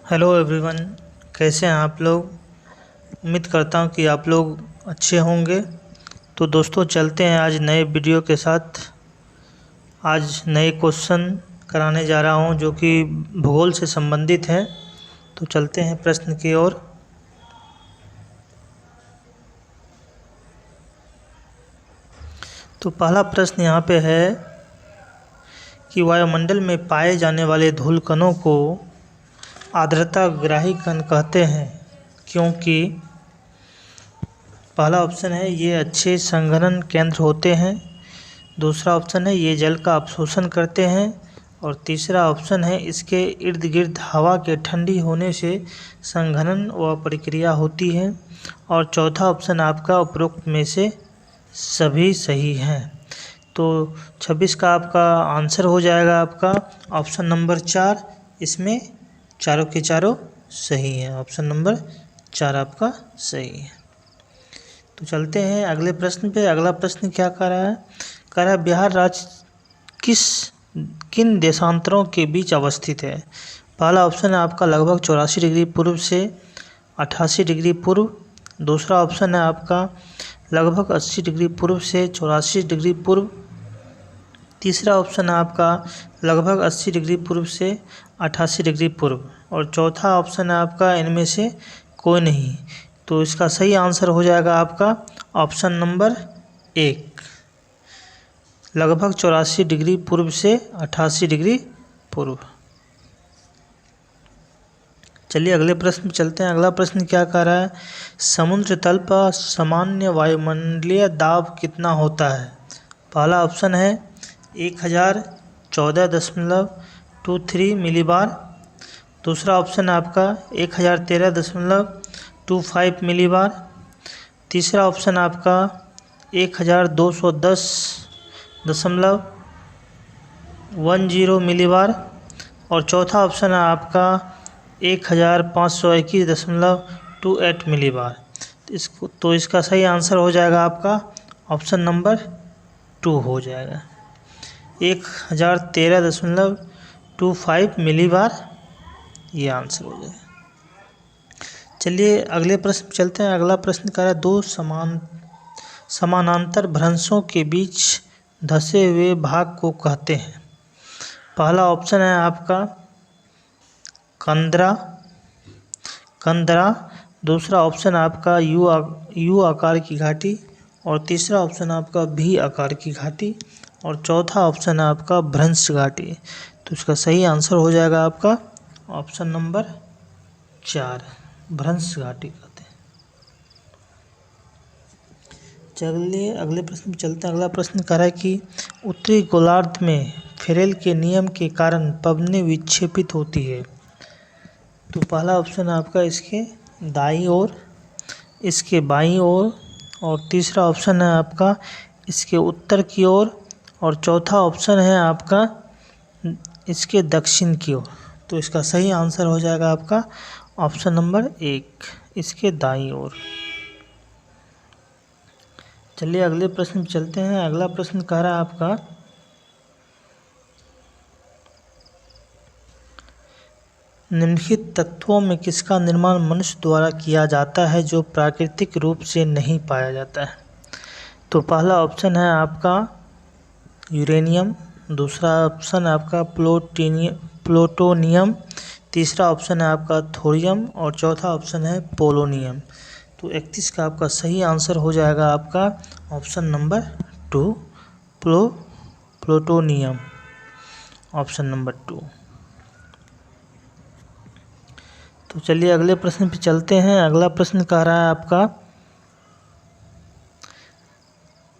Hello everyone. कैसे हैं आप लोग। उम्मीद करता हूं कि आप लोग अच्छे होंगे। तो दोस्तों चलते हैं आज नए वीडियो के साथ। आज नए क्वेश्चन कराने जा रहा हूं जो कि भूगोल से संबंधित हैं। तो चलते हैं प्रश्न की ओर। तो पहला प्रश्न यहाँ पे है कि वायुमंडल में पाए जाने वाले धूल कणों को आर्द्रता ग्राही कण कहते हैं क्योंकि पहला ऑप्शन है ये अच्छे संघनन केंद्र होते हैं। दूसरा ऑप्शन है ये जल का अवशोषण करते हैं। और तीसरा ऑप्शन है इसके इर्द गिर्द हवा के ठंडी होने से संघनन व प्रक्रिया होती है। और चौथा ऑप्शन आपका उपरोक्त में से सभी सही हैं। तो 26 का आपका आंसर हो जाएगा आपका ऑप्शन नंबर 4। इसमें चारों के चारों सही हैं। ऑप्शन नंबर 4 आपका सही है। तो चलते हैं अगले प्रश्न पे। अगला प्रश्न क्या कह रहा है बिहार राज्य किन देशांतरों के बीच अवस्थित है। पहला ऑप्शन है आपका लगभग 84 डिग्री पूर्व से 88 डिग्री पूर्व। दूसरा ऑप्शन है आपका लगभग 80 डिग्री पूर्व से 84 डिग्री पूर्व। तीसरा ऑप्शन है आपका लगभग 80 डिग्री पूर्व से 88 डिग्री पूर्व। और चौथा ऑप्शन है आपका इनमें से कोई नहीं। तो इसका सही आंसर हो जाएगा आपका ऑप्शन नंबर 1, लगभग 84 डिग्री पूर्व से 88 डिग्री पूर्व। चलिए अगले प्रश्न में चलते हैं। अगला प्रश्न क्या कह रहा है समुद्र तल पर सामान्य वायुमंडलीय दाब कितना होता है। पहला ऑप्शन है 1014.23 मिलीबार। दूसरा ऑप्शन है आपका 1013.25 मिलीबार। तीसरा ऑप्शन आपका 1210.10 मिलीबार। और चौथा ऑप्शन है आपका 1521.28 मिलीबार। तो इसका सही आंसर हो जाएगा आपका ऑप्शन नंबर 2 हो जाएगा 1013.25 मिलीबार। ये आंसर हो जाएगा। चलिए अगले प्रश्न चलते हैं। अगला प्रश्न कह रहा है दो समानांतर भ्रंशों के बीच धंसे हुए भाग को कहते हैं। पहला ऑप्शन है आपका कंदरा। दूसरा ऑप्शन आपका यू आकार की घाटी। और तीसरा ऑप्शन आपका भी आकार की घाटी। और चौथा ऑप्शन है आपका भ्रंश घाटी। तो इसका सही आंसर हो जाएगा आपका ऑप्शन नंबर 4, भ्रंश घाटी कहते हैं। चलिए अगले प्रश्न में चलते हैं। अगला प्रश्न कह रहा है कि उत्तरी गोलार्ध में फेरेल के नियम के कारण पवनें विक्षेपित होती है। तो पहला ऑप्शन है आपका इसके दाईं ओर, इसके बाईं ओर। और तीसरा ऑप्शन है आपका इसके उत्तर की ओर। और चौथा ऑप्शन है आपका इसके दक्षिण की ओर। तो इसका सही आंसर हो जाएगा आपका ऑप्शन नंबर 1, इसके दाईं ओर। चलिए अगले प्रश्न में चलते हैं। अगला प्रश्न कह रहा है आपका निम्नलिखित तत्वों में किसका निर्माण मनुष्य द्वारा किया जाता है जो प्राकृतिक रूप से नहीं पाया जाता है। तो पहला ऑप्शन है आपका यूरेनियम। दूसरा ऑप्शन है आपका प्लूटोनियम। तीसरा ऑप्शन है आपका थोरियम। और चौथा ऑप्शन है पोलोनियम। तो 31 का आपका सही आंसर हो जाएगा आपका option number 2, plutonium. Option number 2। तो चलिए अगले प्रश्न पे चलते हैं। अगला प्रश्न कह रहा है आपका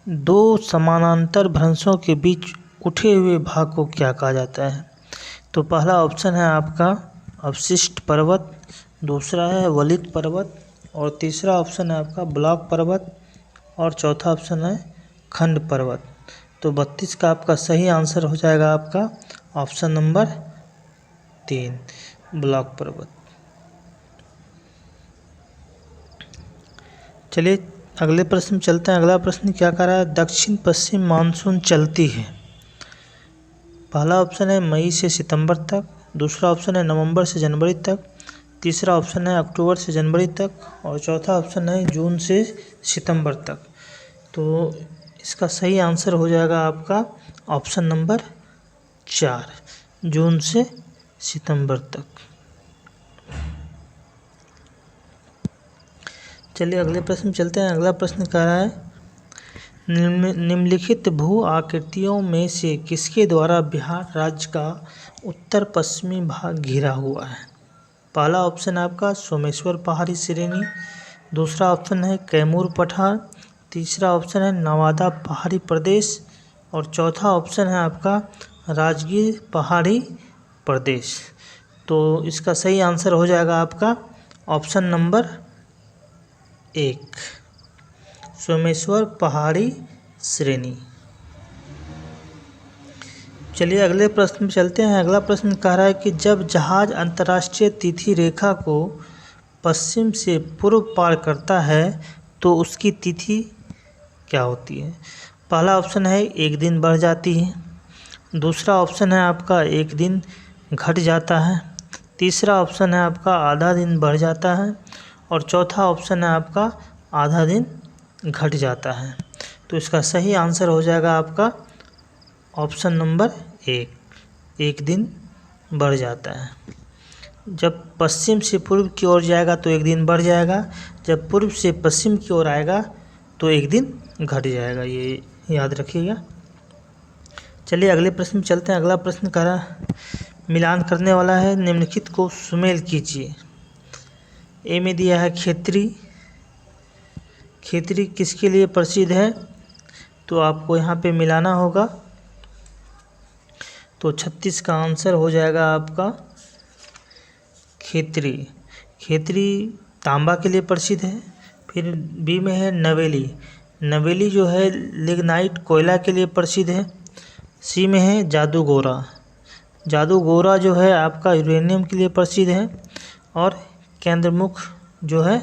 दो समानांतर भ्रंशों के बीच उठे हुए भाग को क्या कहा जाता है। तो पहला ऑप्शन है आपका अवशिष्ट पर्वत। दूसरा है वलित पर्वत। और तीसरा ऑप्शन है आपका ब्लॉक पर्वत। और चौथा ऑप्शन है खंड पर्वत। तो 32 का आपका सही आंसर हो जाएगा आपका ऑप्शन नंबर 3, ब्लॉक पर्वत। चलिए अगले प्रश्न में चलते हैं। अगला प्रश्न क्या कह रहा है दक्षिण पश्चिम मानसून चलती है। पहला ऑप्शन है मई से सितंबर तक। दूसरा ऑप्शन है नवंबर से जनवरी तक। तीसरा ऑप्शन है अक्टूबर से जनवरी तक और चौथा ऑप्शन है जून से सितंबर तक। तो इसका सही आंसर हो जाएगा आपका ऑप्शन नंबर 4, जून से सितंबर तक। चलिए अगले प्रश्न चलते हैं। अगला प्रश्न कह रहा है निम्नलिखित भू आकृतियों में से किसके द्वारा बिहार राज्य का उत्तर पश्चिमी भाग घिरा हुआ है। पहला ऑप्शन है आपका सोमेश्वर पहाड़ी श्रेणी, दूसरा ऑप्शन है कैमूर पठार, तीसरा ऑप्शन है नवादा पहाड़ी प्रदेश और चौथा ऑप्शन है आपका राजगीर पहाड़ी प्रदेश। तो इसका सही आंसर हो जाएगा आपका ऑप्शन नंबर 1, सोमेश्वर पहाड़ी श्रेणी। चलिए अगले प्रश्न में चलते हैं। अगला प्रश्न कह रहा है कि जब जहाज अंतर्राष्ट्रीय तिथि रेखा को पश्चिम से पूर्व पार करता है तो उसकी तिथि क्या होती है। पहला ऑप्शन है 1 दिन बढ़ जाती है, दूसरा ऑप्शन है आपका 1 दिन घट जाता है, तीसरा ऑप्शन है आपका आधा दिन बढ़ जाता है और चौथा ऑप्शन है आपका आधा दिन घट जाता है। तो इसका सही आंसर हो जाएगा आपका ऑप्शन नंबर 1 दिन बढ़ जाता है। जब पश्चिम से पूर्व की ओर जाएगा तो 1 दिन बढ़ जाएगा, जब पूर्व से पश्चिम की ओर आएगा तो 1 दिन घट जाएगा, ये याद रखिएगा। चलिए अगले प्रश्न में चलते हैं। अगला प्रश्न कह रहा मिलान करने वाला है, निम्नलिखित को सुमेल कीजिए। ए में दिया है खेतरी। खेतरी किसके लिए प्रसिद्ध है, तो आपको यहाँ पे मिलाना होगा। तो 36 का आंसर हो जाएगा आपका खेतरी। खेतरी तांबा के लिए प्रसिद्ध है। फिर बी में है नवेली। नवेली जो है लिग्नाइट कोयला के लिए प्रसिद्ध है। सी में है जादूगोरा। जादूगोरा जो है आपका यूरेनियम के लिए प्रसिद्ध है। और केंद्रमुख जो है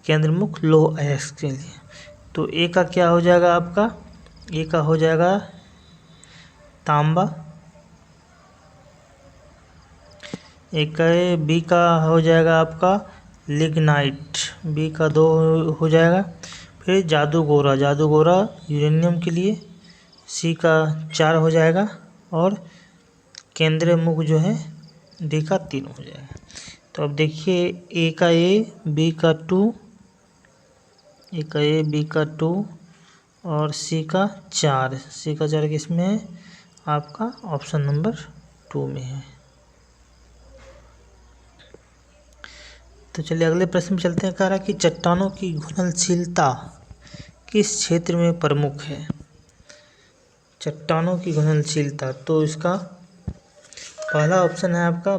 केंद्रमुख लौह अयस्क के लिए। तो ए का क्या हो जाएगा आपका, ए का हो जाएगा तांबा, एक बी का हो जाएगा आपका लिग्नाइट, बी का 2 हो जाएगा। फिर जादूगोरा, जादूगोरा यूरेनियम के लिए, सी का 4 हो जाएगा और केंद्रीय मुख जो है डी का 3 हो जाएगा। तो अब देखिए ए का ए, बी का 2, ए का ए, बी का 2 और सी का 4। सी का 4 किस में है, आपका ऑप्शन नंबर 2 में है। तो चलिए अगले प्रश्न में चलते हैं। कह रहा है कि चट्टानों की घुलनशीलता किस क्षेत्र में प्रमुख है। चट्टानों की घुलनशीलता, तो इसका पहला ऑप्शन है आपका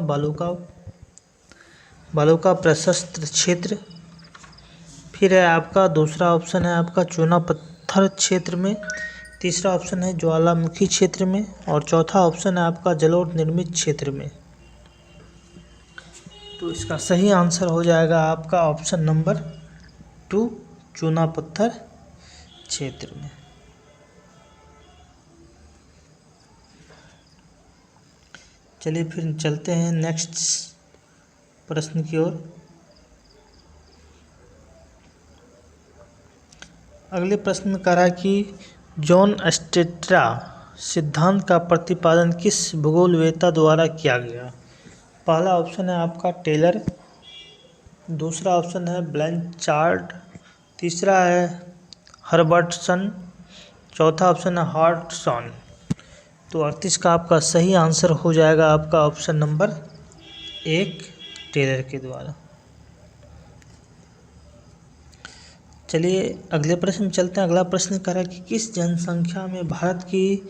बालू का प्रशस्त क्षेत्र। फिर है आपका दूसरा ऑप्शन है आपका चूना पत्थर क्षेत्र में, तीसरा ऑप्शन है ज्वालामुखी क्षेत्र में और चौथा ऑप्शन है आपका जलोढ़ निर्मित क्षेत्र में। तो इसका सही आंसर हो जाएगा आपका ऑप्शन नंबर 2, चूना पत्थर क्षेत्र में। चलिए फिर चलते हैं नेक्स्ट प्रश्न की ओर। अगले प्रश्न में कह रहा है कि जॉन स्टेट्रा सिद्धांत का प्रतिपादन किस भूगोलवेत्ता द्वारा किया गया। पहला ऑप्शन है आपका टेलर, दूसरा ऑप्शन है ब्लैंचार्ड, तीसरा है हर्बर्टसन, चौथा ऑप्शन है हॉटसन। तो 38 का आपका सही आंसर हो जाएगा आपका ऑप्शन नंबर 1, टेलर के द्वारा। चलिए अगले प्रश्न में चलते हैं। अगला प्रश्न कह रहा है कि किस जनसंख्या में भारत की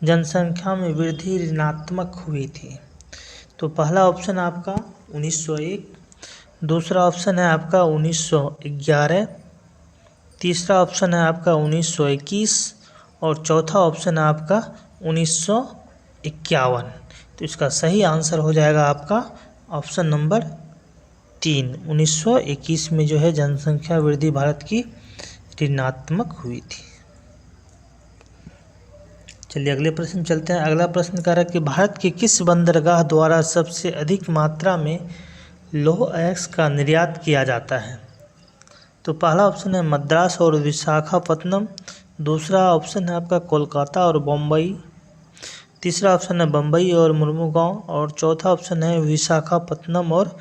जनसंख्या में वृद्धि ऋणात्मक हुई थी। तो पहला ऑप्शन आपका 1901, दूसरा ऑप्शन है आपका 1911, तीसरा ऑप्शन है आपका 1921 और चौथा ऑप्शन है आपका 1951। तो इसका सही आंसर हो जाएगा आपका ऑप्शन नंबर 3, 1921 में जो है जनसंख्या वृद्धि भारत की ऋणात्मक हुई थी। चलिए अगले प्रश्न में चलते हैं। अगला प्रश्न कह रहा है कि भारत के किस बंदरगाह द्वारा सबसे अधिक मात्रा में लौह अयस्क का निर्यात किया जाता है? तो पहला ऑप्शन है मद्रास और विशाखापत्तनम, दूसरा ऑप्शन है आपका कोलकाता और बम्बई, तीसरा ऑप्शन है बम्बई और मुर्मुगांव, और चौथा ऑप्शन है विशाखापत्तनम और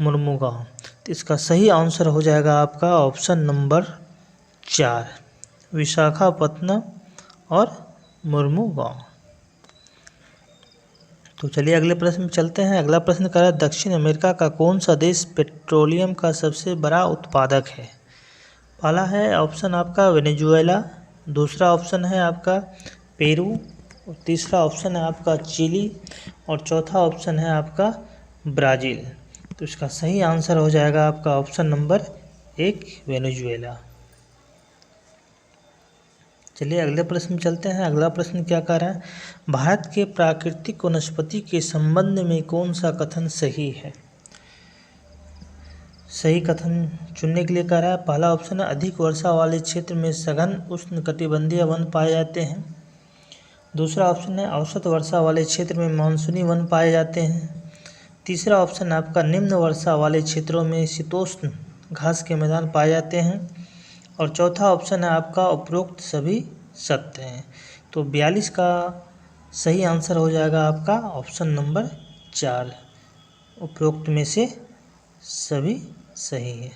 मुर्मुगांव। तो इसका सही आंसर हो जाएगा आपका ऑप्शन नंबर 4, विशाखापत्तनम और मुर्मुगांव। तो चलिए अगले प्रश्न में चलते हैं। अगला प्रश्न कर रहा है दक्षिण अमेरिका का कौन सा देश पेट्रोलियम का सबसे बड़ा उत्पादक है? पहला है ऑप्शन आपका वेनेजुएला, दूसरा ऑप्शन है आपका पेरू, और तीसरा ऑप्शन है आपका चिली, और चौथा ऑप्शन है आपका ब्राज़ील। तो इसका सही आंसर हो जाएगा आपका ऑप्शन नंबर 1, वेनेजुएला। चलिए अगले प्रश्न में चलते हैं। अगला प्रश्न क्या कह रहा है, भारत के प्राकृतिक वनस्पति के संबंध में कौन सा कथन सही है? सही कथन चुनने के लिए कह रहा है। पहला ऑप्शन है अधिक वर्षा वाले क्षेत्र में सघन उष्णकटिबंधीय वन पाए जाते हैं, दूसरा ऑप्शन है औसत वर्षा वाले क्षेत्र में मानसूनी वन पाए जाते हैं, तीसरा ऑप्शन आपका निम्न वर्षा वाले क्षेत्रों में शीतोष्ण घास के मैदान पाए जाते हैं, और चौथा ऑप्शन है आपका उपरोक्त सभी सत्य हैं। तो 42 का सही आंसर हो जाएगा आपका ऑप्शन नंबर 4, उपरोक्त में से सभी सही है।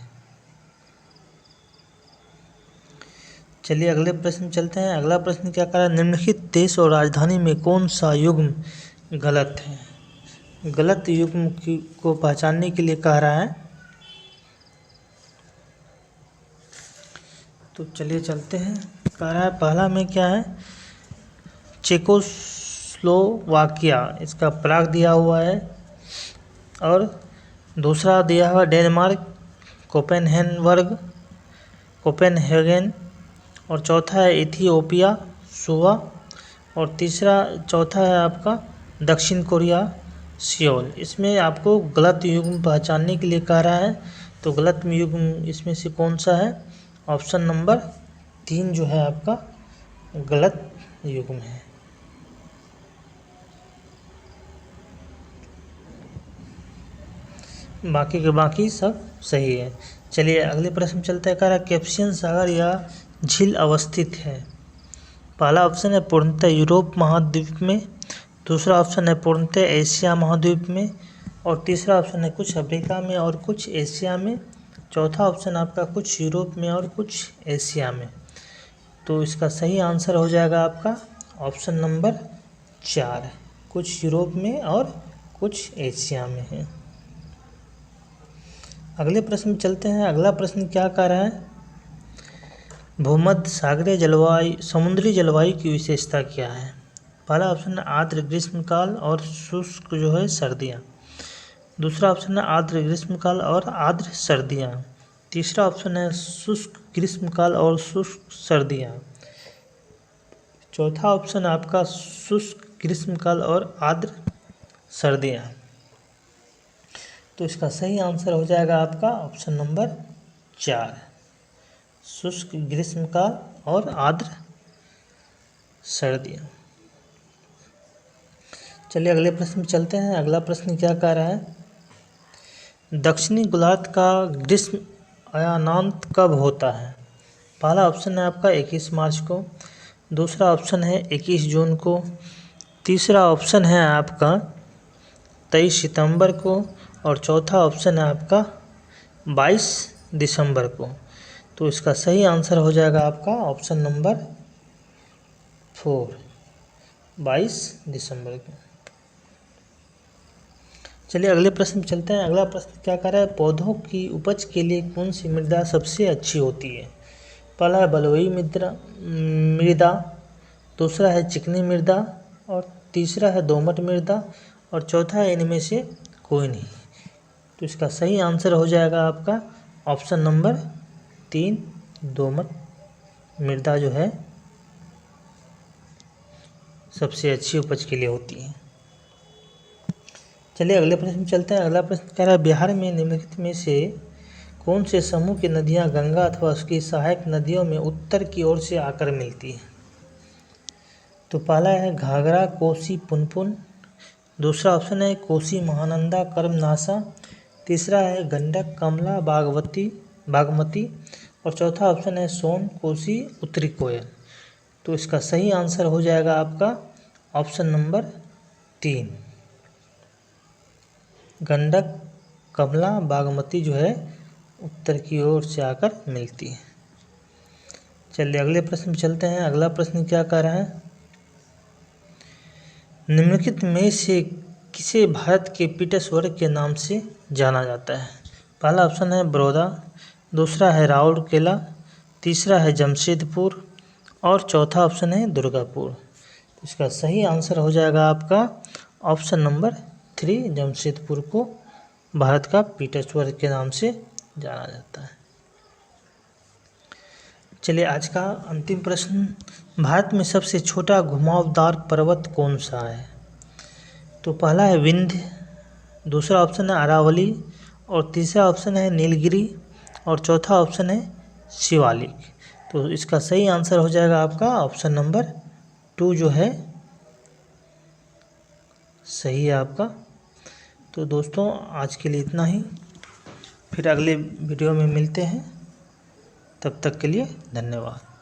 चलिए अगले प्रश्न चलते हैं। अगला प्रश्न क्या कह रहा है, निम्नलिखित देश और राजधानी में कौन सा युग्म गलत है? गलत युग्म को पहचानने के लिए कह रहा है। तो चलिए चलते हैं। कह रहा है पहला में क्या है, चेकोस्लोवाकिया, इसका प्राग दिया हुआ है, और दूसरा दिया हुआ डेनमार्क, कोपेनहेगन, और चौथा है इथियोपिया, सुवा, और चौथा है आपका दक्षिण कोरिया, सियोल। इसमें आपको गलत युग्म पहचानने के लिए कह रहा है। तो गलत युग्म इसमें से कौन सा है? ऑप्शन नंबर 3 जो है आपका गलत युग्म है। बाकी के बाकी सब सही है। चलिए अगले प्रश्न चलते हैं। कह रहा है कैस्पियन सागर या झील अवस्थित है? पहला ऑप्शन है पूर्णतः यूरोप महाद्वीप में, दूसरा ऑप्शन है पूर्णतः एशिया महाद्वीप में, और तीसरा ऑप्शन है कुछ अफ्रीका में और कुछ एशिया में, चौथा ऑप्शन आपका कुछ यूरोप में और कुछ एशिया में। तो इसका सही आंसर हो जाएगा आपका ऑप्शन नंबर 4, कुछ यूरोप में और कुछ एशिया में है। अगले प्रश्न में चलते हैं। अगला प्रश्न क्या कह रहा है, भूमध्य सागरीय जलवायु समुद्री जलवायु की विशेषता क्या है? पहला ऑप्शन है आर्द्र ग्रीष्मकाल और शुष्क जो है सर्दियाँ, दूसरा ऑप्शन है आर्द्र ग्रीष्मकाल और आर्द्र सर्दियाँ, तीसरा ऑप्शन है शुष्क ग्रीष्मकाल और शुष्क सर्दियाँ, चौथा ऑप्शन आपका शुष्क ग्रीष्मकाल और आर्द्र सर्दियाँ। तो इसका सही आंसर हो जाएगा आपका ऑप्शन नंबर 4, शुष्क ग्रीष्मकाल और आर्द्र सर्दियाँ। चलिए अगले प्रश्न में चलते हैं। अगला प्रश्न क्या कह रहा है, दक्षिणी गोलार्ध का ग्रीष्म अयनांत कब होता है? पहला ऑप्शन है आपका 21 मार्च को, दूसरा ऑप्शन है 21 जून को, तीसरा ऑप्शन है आपका 23 सितंबर को, और चौथा ऑप्शन है आपका 22 दिसंबर को। तो इसका सही आंसर हो जाएगा आपका ऑप्शन नंबर 4, 22 दिसंबर को। चलिए अगले प्रश्न में चलते हैं। अगला प्रश्न क्या कर रहा है, पौधों की उपज के लिए कौन सी मृदा सबसे अच्छी होती है? पहला है बलुई मृदा, दूसरा है चिकनी मृदा, और तीसरा है दोमट मृदा, और चौथा है इनमें से कोई नहीं। तो इसका सही आंसर हो जाएगा आपका ऑप्शन नंबर 3, दोमट मृदा जो है सबसे अच्छी उपज के लिए होती है। चलिए अगले प्रश्न में चलते हैं। अगला प्रश्न कह रहा है बिहार में निम्नलिखित में से कौन से समूह की नदियाँ गंगा अथवा उसकी सहायक नदियों में उत्तर की ओर से आकर मिलती हैं? तो पहला है घाघरा, कोसी, पुनपुन, दूसरा ऑप्शन है कोसी, महानंदा, कर्मनाशा, तीसरा है गंडक, कमला, बागमती और चौथा ऑप्शन है सोन, कोसी, उत्तरी कोयल। तो इसका सही आंसर हो जाएगा आपका ऑप्शन नंबर 3, गंडक, कमला, बागमती जो है उत्तर की ओर से आकर मिलती है। चलिए अगले प्रश्न में चलते हैं। अगला प्रश्न क्या कह रहा है, निम्नलिखित में से किसे भारत के पीटर्सबर्ग के नाम से जाना जाता है। पहला ऑप्शन है बड़ौदा, दूसरा है राउरकेला, तीसरा है जमशेदपुर और चौथा ऑप्शन है दुर्गापुर। तो इसका सही आंसर हो जाएगा आपका ऑप्शन नंबर 3, जमशेदपुर को भारत का पीटर्सबर्ग के नाम से जाना जाता है। चलिए आज का अंतिम प्रश्न, भारत में सबसे छोटा घुमावदार पर्वत कौन सा है। तो पहला है विंध्य, दूसरा ऑप्शन है अरावली और तीसरा ऑप्शन है नीलगिरी और चौथा ऑप्शन है शिवालिक। तो इसका सही आंसर हो जाएगा आपका ऑप्शन नंबर 2 जो है सही है आपका। तो दोस्तों आज के लिए इतना ही, फिर अगले वीडियो में मिलते हैं, तब तक के लिए धन्यवाद।